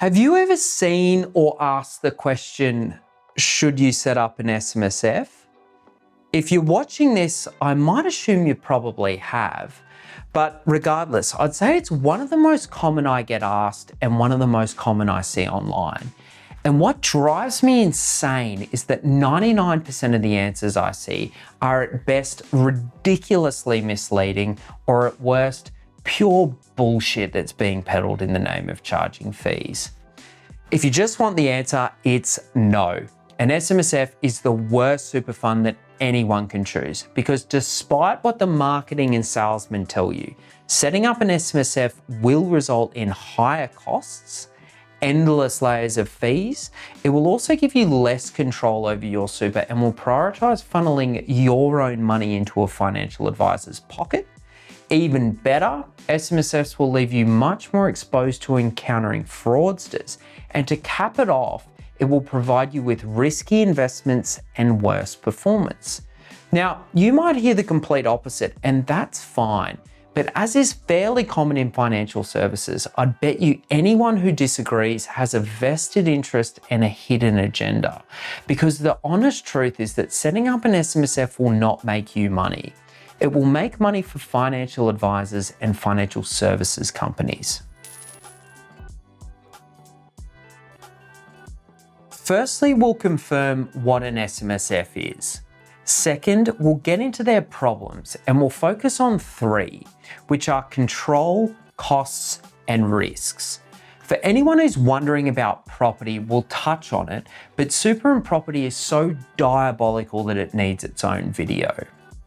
Have you ever seen or asked the question, should you set up an SMSF? If you're watching this, I might assume you probably have, but regardless, I'd say it's one of the most common I get asked and one of the most common I see online. And what drives me insane is that 99% of the answers I see are at best ridiculously misleading or at worst pure bullshit that's being peddled in the name of charging fees. If you just want the answer, it's no. An SMSF is the worst super fund that anyone can choose because despite what the marketing and salesmen tell you, setting up an SMSF will result in higher costs, endless layers of fees. It will also give you less control over your super and will prioritize funneling your own money into a financial advisor's pocket. Even better, SMSFs will leave you much more exposed to encountering fraudsters. And to cap it off, it will provide you with risky investments and worse performance. Now, you might hear the complete opposite, and that's fine. But as is fairly common in financial services, I'd bet you anyone who disagrees has a vested interest and a hidden agenda. Because the honest truth is that setting up an SMSF will not make you money. It will make money for financial advisors and financial services companies. Firstly, we'll confirm what an SMSF is. Second, we'll get into their problems and we'll focus on three, which are control, costs, and risks. For anyone who's wondering about property, we'll touch on it, but super and property is so diabolical that it needs its own video.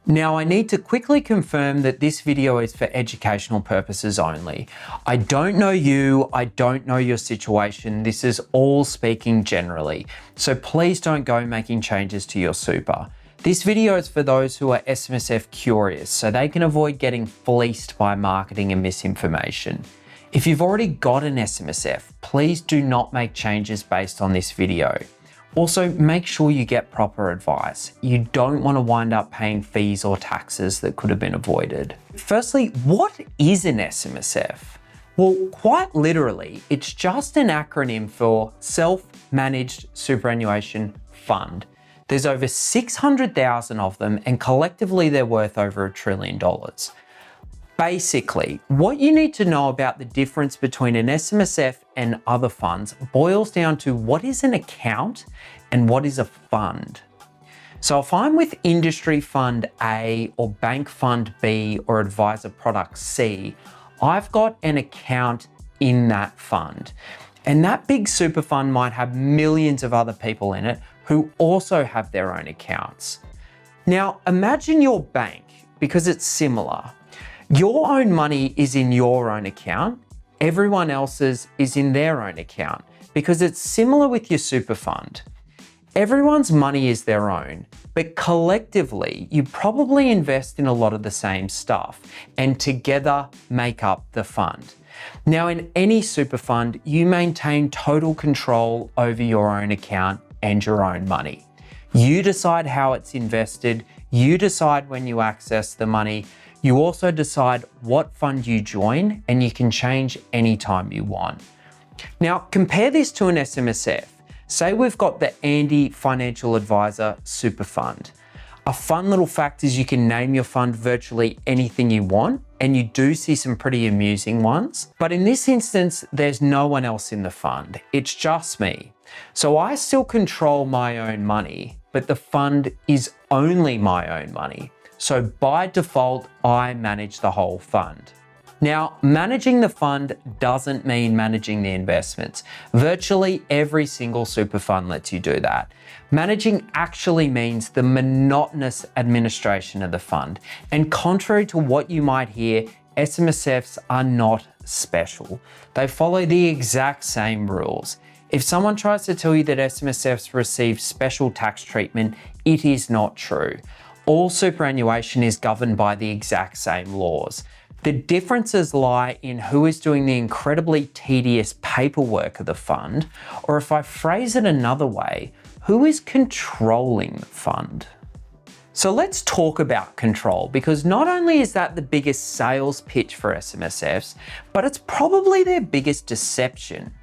Now, I need to quickly confirm that this video is for educational purposes only. I don't know you, I don't know your situation. This is all speaking generally. So please don't go making changes to your super. This video is for those who are SMSF curious, so they can avoid getting fleeced by marketing and misinformation. If you've already got an SMSF, please do not make changes based on this video. Also, make sure you get proper advice. You don't want to wind up paying fees or taxes that could have been avoided. Firstly, what is an SMSF? Well, quite literally, it's just an acronym for Self-Managed Superannuation Fund. There's over 600,000 of them and collectively they're worth over $1 trillion. Basically, what you need to know about the difference between an SMSF and other funds boils down to what is an account and what is a fund. So if I'm with Industry Fund A or Bank Fund B or Advisor Product C, I've got an account in that fund. And that big super fund might have millions of other people in it who also have their own accounts. Now, imagine your bank, because it's similar. Your own money is in your own account, everyone else's is in their own account, because it's similar with your super fund. Everyone's money is their own, but collectively, you probably invest in a lot of the same stuff and together make up the fund. Now, in any super fund, you maintain total control over your own account and your own money. You decide how it's invested, you decide when you access the money, you also decide what fund you join, and you can change anytime you want. Now, compare this to an SMSF. Say we've got the Andy Financial Advisor Super Fund. A fun little fact is you can name your fund virtually anything you want, and you do see some pretty amusing ones. But in this instance, there's no one else in the fund. It's just me. So I still control my own money, but the fund is only my own money. So by default, I manage the whole fund. Now, managing the fund doesn't mean managing the investments. Virtually every single super fund lets you do that. Managing actually means the monotonous administration of the fund. And contrary to what you might hear, SMSFs are not special. They follow the exact same rules. If someone tries to tell you that SMSFs receive special tax treatment, it is not true. All superannuation is governed by the exact same laws. The differences lie in who is doing the incredibly tedious paperwork of the fund, or if I phrase it another way, who is controlling the fund. So let's talk about control, because not only is that the biggest sales pitch for SMSFs, but it's probably their biggest deception.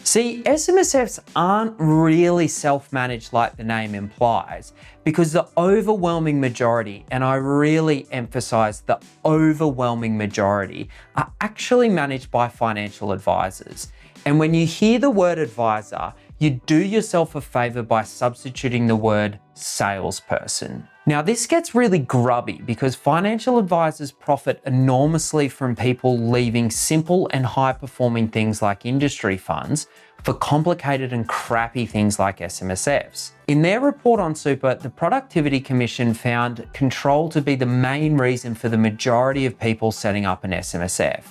See, SMSFs aren't really self-managed like the name implies, because the overwhelming majority, and I really emphasize the overwhelming majority, are actually managed by financial advisors. And when you hear the word advisor, you do yourself a favor by substituting the word salesperson. Now, this gets really grubby because financial advisors profit enormously from people leaving simple and high-performing things like industry funds for complicated and crappy things like SMSFs. In their report on super, the Productivity Commission found control to be the main reason for the majority of people setting up an SMSF.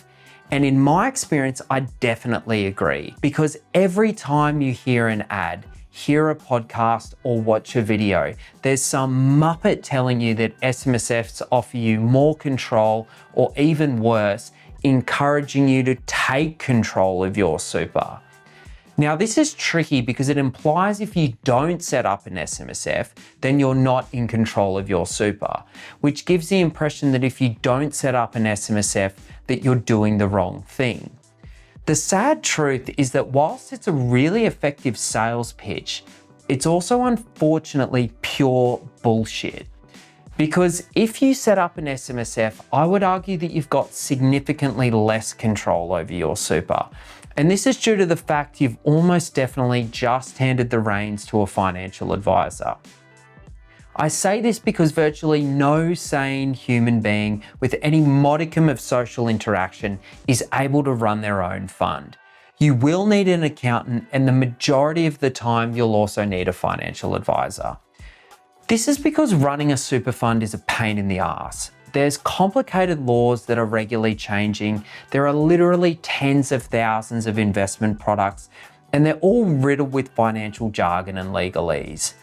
And in my experience, I definitely agree, because every time you hear an ad, hear a podcast, or watch a video, there's some muppet telling you that SMSFs offer you more control, or even worse, encouraging you to take control of your super. Now, this is tricky because it implies if you don't set up an SMSF, then you're not in control of your super, which gives the impression that if you don't set up an SMSF, that you're doing the wrong thing. The sad truth is that whilst it's a really effective sales pitch, it's also unfortunately pure bullshit. Because if you set up an SMSF, I would argue that you've got significantly less control over your super. And this is due to the fact you've almost definitely just handed the reins to a financial advisor. I say this because virtually no sane human being with any modicum of social interaction is able to run their own fund. You will need an accountant, and the majority of the time you'll also need a financial advisor. This is because running a super fund is a pain in the ass. There's complicated laws that are regularly changing. There are literally tens of thousands of investment products, and they're all riddled with financial jargon and legalese.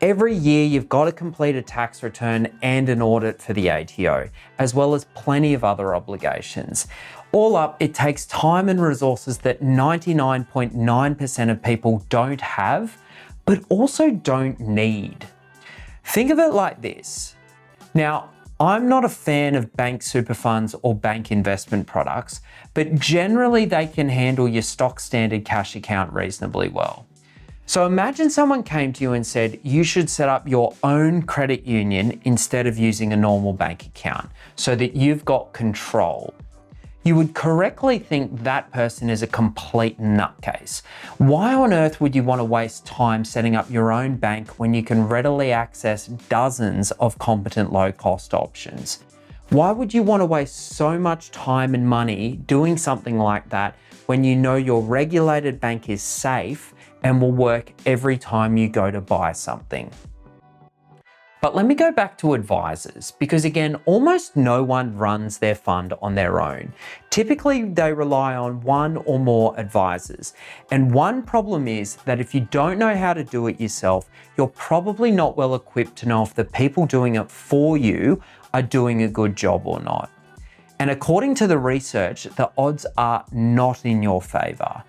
Every year, you've got to complete a tax return and an audit for the ATO, as well as plenty of other obligations. All up, it takes time and resources that 99.9% of people don't have, but also don't need. Think of it like this. Now, I'm not a fan of bank super funds or bank investment products, but generally they can handle your stock standard cash account reasonably well. So imagine someone came to you and said, you should set up your own credit union instead of using a normal bank account so that you've got control. You would correctly think that person is a complete nutcase. Why on earth would you want to waste time setting up your own bank when you can readily access dozens of competent low-cost options? Why would you want to waste so much time and money doing something like that when you know your regulated bank is safe and will work every time you go to buy something? But let me go back to advisors, because again, almost no one runs their fund on their own. Typically, they rely on one or more advisors. And one problem is that if you don't know how to do it yourself, you're probably not well equipped to know if the people doing it for you are doing a good job or not. And according to the research, the odds are not in your favor.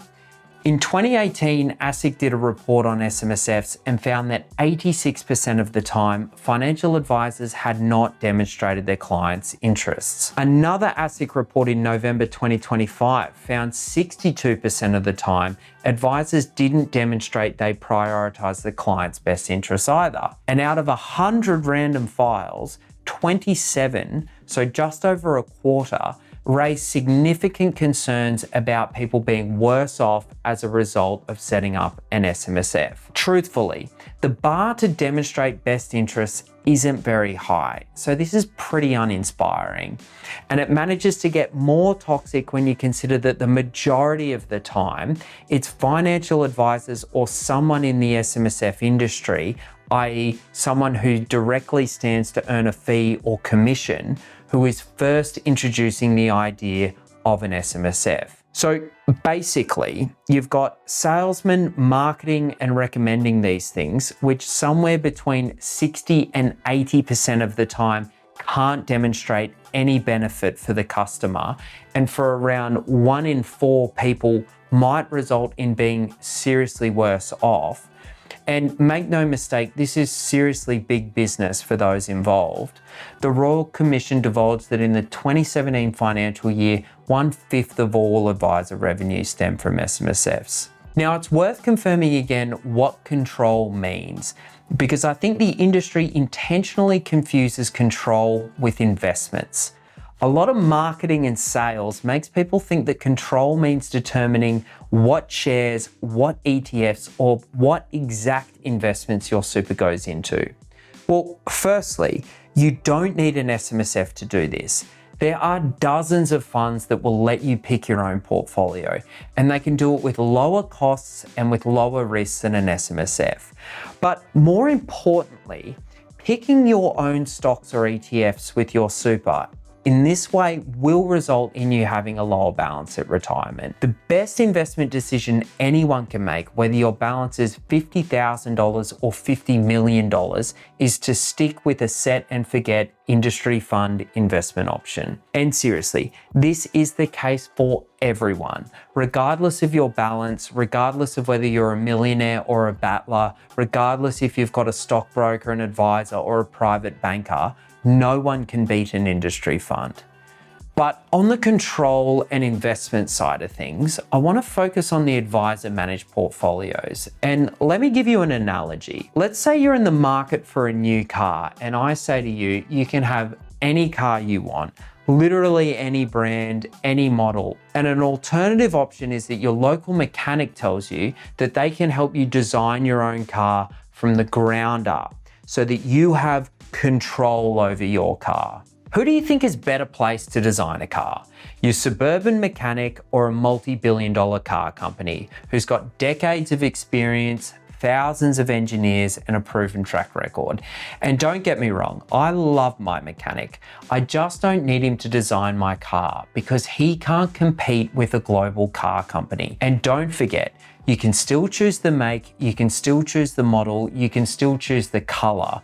In 2018, ASIC did a report on SMSFs and found that 86% of the time, financial advisors had not demonstrated their clients' interests. Another ASIC report in November 2025 found 62% of the time, advisors didn't demonstrate they prioritized the client's best interests either. And out of 100 random files, 27, so just over a quarter, raised significant concerns about people being worse off as a result of setting up an SMSF. Truthfully, the bar to demonstrate best interests isn't very high, so this is pretty uninspiring. And it manages to get more toxic when you consider that the majority of the time, it's financial advisors or someone in the SMSF industry, i.e. someone who directly stands to earn a fee or commission, who is first introducing the idea of an SMSF. So basically, you've got salesmen marketing and recommending these things, which somewhere between 60 and 80% of the time can't demonstrate any benefit for the customer, and for around 1 in 4 people might result in being seriously worse off. And make no mistake, this is seriously big business for those involved. The Royal Commission divulged that in the 2017 financial year, 1/5 of all advisor revenue stemmed from SMSFs. Now, it's worth confirming again what control means, because I think the industry intentionally confuses control with investments. A lot of marketing and sales makes people think that control means determining what shares, what ETFs, or what exact investments your super goes into. Well, firstly, you don't need an SMSF to do this. There are dozens of funds that will let you pick your own portfolio, and they can do it with lower costs and with lower risks than an SMSF. But more importantly, picking your own stocks or ETFs with your super in this way will result in you having a lower balance at retirement. The best investment decision anyone can make, whether your balance is $50,000 or $50 million, is to stick with a set and forget industry fund investment option. And seriously, this is the case for everyone, regardless of your balance, regardless of whether you're a millionaire or a battler, regardless if you've got a stockbroker, an advisor, or a private banker. No one can beat an industry fund. But on the control and investment side of things, I want to focus on the advisor managed portfolios. And let me give you an analogy. Let's say you're in the market for a new car, and I say to you, you can have any car you want, literally any brand, any model. And an alternative option is that your local mechanic tells you that they can help you design your own car from the ground up so that you have control over your car. Who do you think is better placed to design a car? Your suburban mechanic or a multi-billion-dollar car company who's got decades of experience, thousands of engineers, and a proven track record? And don't get me wrong, I love my mechanic. I just don't need him to design my car because he can't compete with a global car company. And don't forget, you can still choose the make, you can still choose the model, you can still choose the color.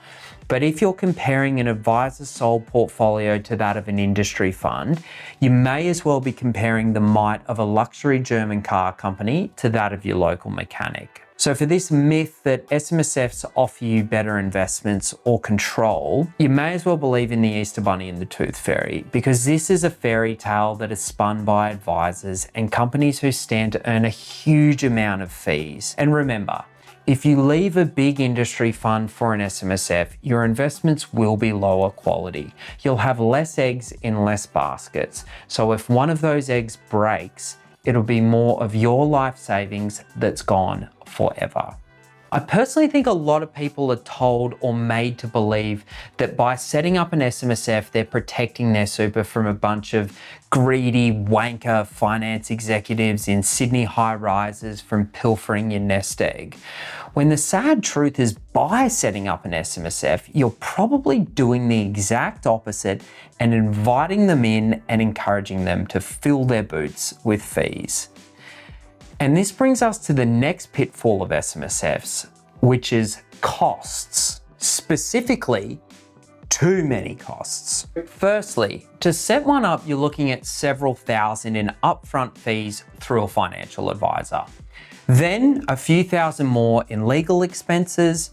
But if you're comparing an advisor sold portfolio to that of an industry fund, you may as well be comparing the might of a luxury German car company to that of your local mechanic. So for this myth that SMSFs offer you better investments or control, you may as well believe in the Easter Bunny and the Tooth Fairy, because this is a fairy tale that is spun by advisors and companies who stand to earn a huge amount of fees. And remember, if you leave a big industry fund for an SMSF, your investments will be lower quality. You'll have less eggs in less baskets. So if one of those eggs breaks, it'll be more of your life savings that's gone forever. I personally think a lot of people are told or made to believe that by setting up an SMSF, they're protecting their super from a bunch of greedy wanker finance executives in Sydney high rises from pilfering your nest egg. When the sad truth is, by setting up an SMSF, you're probably doing the exact opposite and inviting them in and encouraging them to fill their boots with fees. And this brings us to the next pitfall of SMSFs, which is costs. Specifically, too many costs. Firstly, to set one up, you're looking at several thousand in upfront fees through a financial advisor. Then a few thousand more in legal expenses.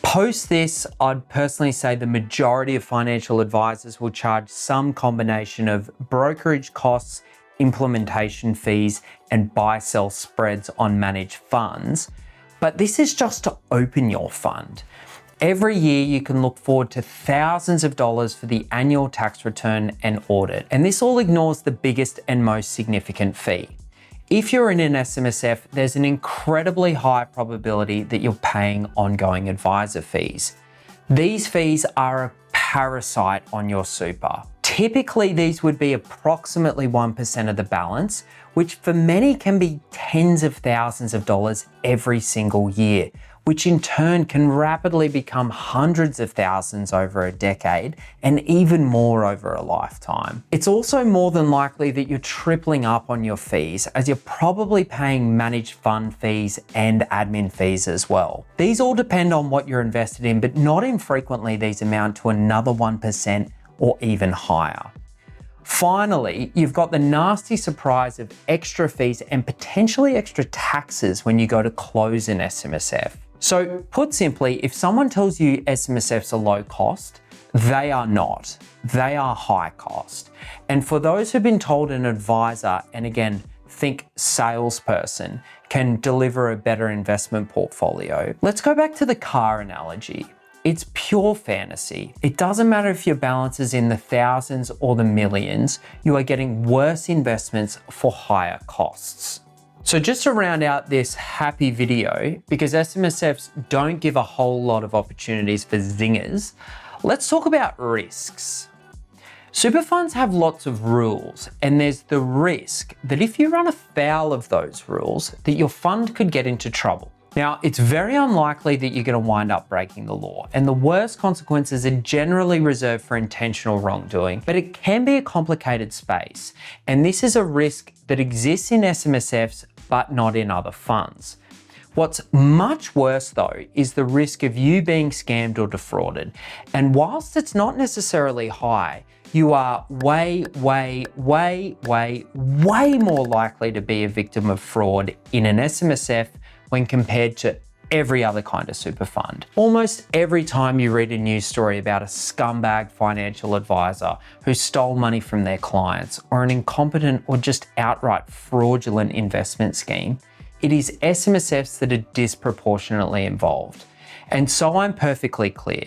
Post this, I'd personally say the majority of financial advisors will charge some combination of brokerage costs, implementation fees, and buy-sell spreads on managed funds. But this is just to open your fund. Every year you can look forward to thousands of dollars for the annual tax return and audit. And this all ignores the biggest and most significant fee. If you're in an SMSF, there's an incredibly high probability that you're paying ongoing advisor fees. These fees are a parasite on your super. Typically, these would be approximately 1% of the balance, which for many can be tens of thousands of dollars every single year, which in turn can rapidly become hundreds of thousands over a decade and even more over a lifetime. It's also more than likely that you're tripling up on your fees, as you're probably paying managed fund fees and admin fees as well. These all depend on what you're invested in, but not infrequently these amount to another 1% or even higher. Finally, you've got the nasty surprise of extra fees and potentially extra taxes when you go to close an SMSF. So put simply, if someone tells you SMSFs are low cost, they are not. They are high cost. And for those who've been told an advisor, and again, think salesperson, can deliver a better investment portfolio. Let's go back to the car analogy. It's pure fantasy. It doesn't matter if your balance is in the thousands or the millions, you are getting worse investments for higher costs. So just to round out this happy video, because SMSFs don't give a whole lot of opportunities for zingers, let's talk about risks. Super funds have lots of rules, and there's the risk that if you run afoul of those rules, that your fund could get into trouble. Now, it's very unlikely that you're going to wind up breaking the law, and the worst consequences are generally reserved for intentional wrongdoing, but it can be a complicated space, and this is a risk that exists in SMSFs, but not in other funds. What's much worse though is the risk of you being scammed or defrauded, and whilst it's not necessarily high, you are way more likely to be a victim of fraud in an SMSF when compared to every other kind of super fund. Almost every time you read a news story about a scumbag financial advisor who stole money from their clients, or an incompetent or just outright fraudulent investment scheme, it is SMSFs that are disproportionately involved. And so I'm perfectly clear.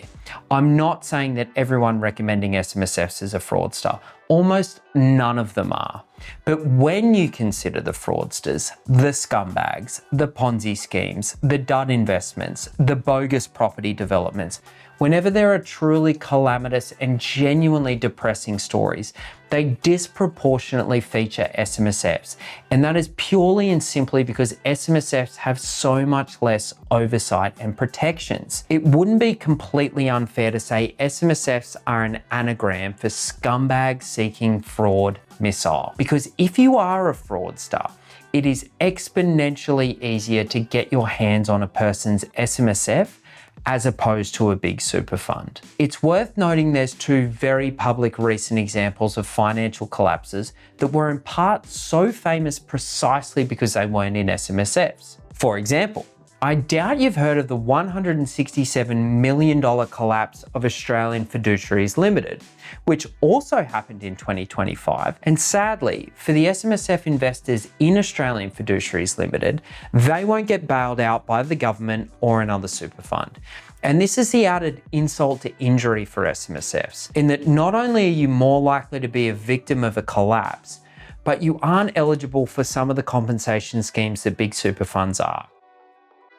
I'm not saying that everyone recommending SMSFs is a fraudster. Almost none of them are. But when you consider the fraudsters, the scumbags, the Ponzi schemes, the dud investments, the bogus property developments, whenever there are truly calamitous and genuinely depressing stories, they disproportionately feature SMSFs. And that is purely and simply because SMSFs have so much less oversight and protections. It wouldn't be completely unfair to say SMSFs are an anagram for scumbag seeking fraud missile. Because if you are a fraudster, it is exponentially easier to get your hands on a person's SMSF as opposed to a big super fund. It's worth noting there's two very public recent examples of financial collapses that were in part so famous precisely because they weren't in SMSFs. For example, I doubt you've heard of the $167 million collapse of Australian Fiduciaries Limited, which also happened in 2025. And sadly, for the SMSF investors in Australian Fiduciaries Limited, they won't get bailed out by the government or another super fund. And this is the added insult to injury for SMSFs, in that not only are you more likely to be a victim of a collapse, but you aren't eligible for some of the compensation schemes that big super funds are.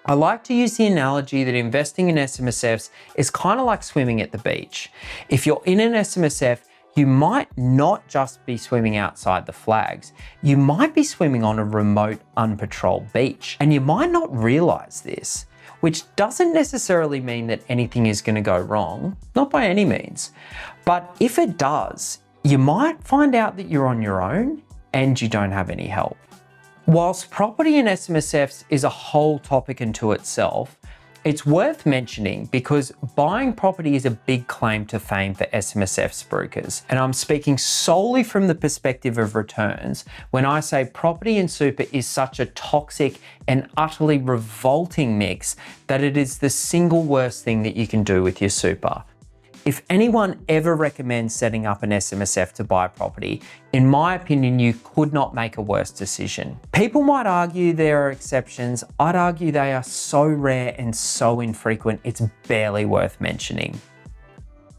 I like to use the analogy that investing in SMSFs is kind of like swimming at the beach. If you're in an SMSF, you might not just be swimming outside the flags, you might be swimming on a remote, unpatrolled beach. And you might not realize this, which doesn't necessarily mean that anything is going to go wrong, not by any means. But if it does, you might find out that you're on your own and you don't have any help. Whilst property in SMSFs is a whole topic unto itself, it's worth mentioning because buying property is a big claim to fame for SMSF spruikers. And I'm speaking solely from the perspective of returns when I say property and super is such a toxic and utterly revolting mix that it is the single worst thing that you can do with your super. If anyone ever recommends setting up an SMSF to buy property, in my opinion, you could not make a worse decision. People might argue there are exceptions. I'd argue they are so rare and so infrequent, it's barely worth mentioning.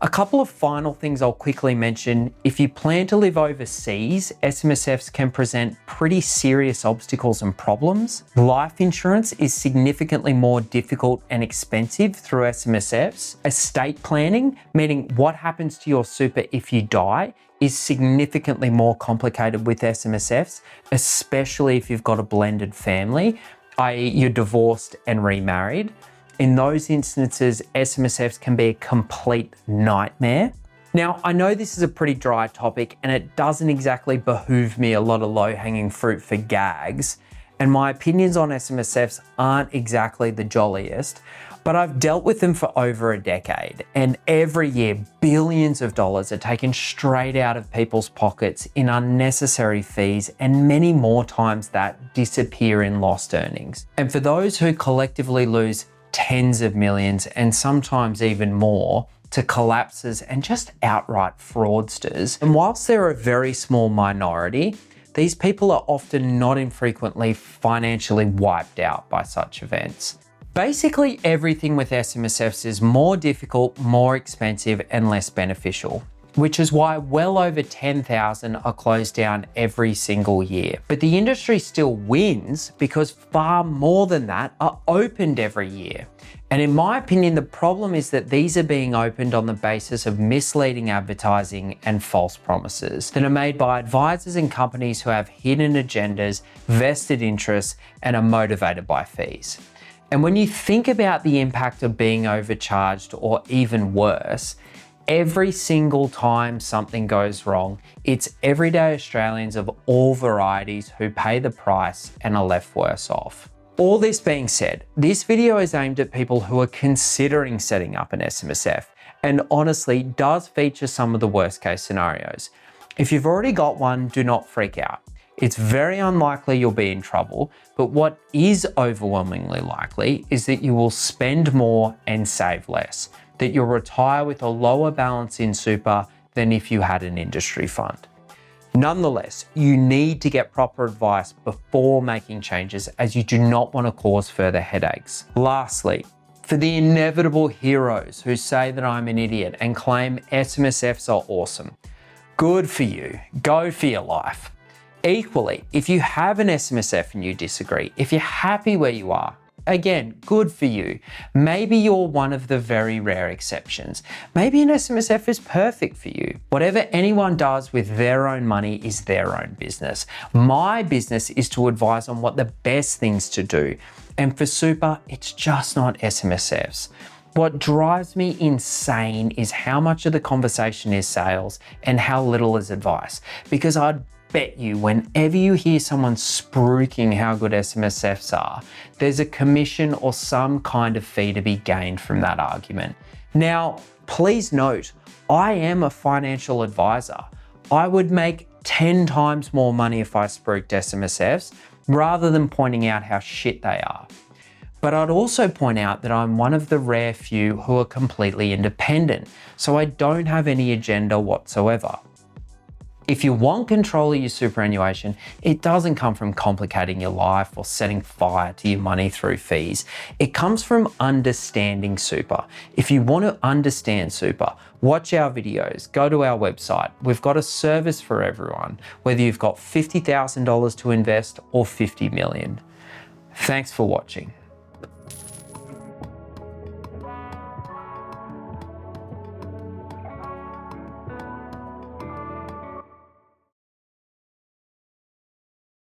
A couple of final things I'll quickly mention. If you plan to live overseas, SMSFs can present pretty serious obstacles and problems. Life insurance is significantly more difficult and expensive through SMSFs. Estate planning, meaning what happens to your super if you die, is significantly more complicated with SMSFs, especially if you've got a blended family, i.e. you're divorced and remarried. In those instances, SMSFs can be a complete nightmare. Now, I know this is a pretty dry topic and it doesn't exactly behoove me a lot of low-hanging fruit for gags, and my opinions on SMSFs aren't exactly the jolliest, but I've dealt with them for over a decade, and every year billions of dollars are taken straight out of people's pockets in unnecessary fees, and many more times that disappear in lost earnings. And for those who collectively lose tens of millions and sometimes even more to collapses and just outright fraudsters, and whilst they're a very small minority, these people are often not infrequently financially wiped out by such events. Basically, everything with SMSFs is more difficult, more expensive, and less beneficial, which is why well over 10,000 are closed down every single year. But the industry still wins because far more than that are opened every year. And in my opinion, the problem is that these are being opened on the basis of misleading advertising and false promises that are made by advisors and companies who have hidden agendas, vested interests, and are motivated by fees. And when you think about the impact of being overcharged, or even worse, every single time something goes wrong, it's everyday Australians of all varieties who pay the price and are left worse off. All this being said, this video is aimed at people who are considering setting up an SMSF, and honestly does feature some of the worst case scenarios. If you've already got one, do not freak out. It's very unlikely you'll be in trouble, but what is overwhelmingly likely is that you will spend more and save less, that you'll retire with a lower balance in super than if you had an industry fund. Nonetheless, you need to get proper advice before making changes, as you do not want to cause further headaches. Lastly, for the inevitable heroes who say that I'm an idiot and claim SMSFs are awesome, good for you, go for your life. Equally, if you have an SMSF and you disagree, if you're happy where you are, again, good for you. Maybe you're one of the very rare exceptions. Maybe an SMSF is perfect for you. Whatever anyone does with their own money is their own business. My business is to advise on what the best things to do. And for super, it's just not SMSFs. What drives me insane is how much of the conversation is sales and how little is advice. Because I'd bet you whenever you hear someone spruiking how good SMSFs are, there's a commission or some kind of fee to be gained from that argument. Now, please note, I am a financial advisor. I would make 10 times more money if I spruiked SMSFs rather than pointing out how shit they are. But I'd also point out that I'm one of the rare few who are completely independent, so I don't have any agenda whatsoever. If you want control of your superannuation, it doesn't come from complicating your life or setting fire to your money through fees. It comes from understanding super. If you want to understand super, watch our videos, go to our website. We've got a service for everyone, whether you've got $50,000 to invest or 50 million. Thanks for watching.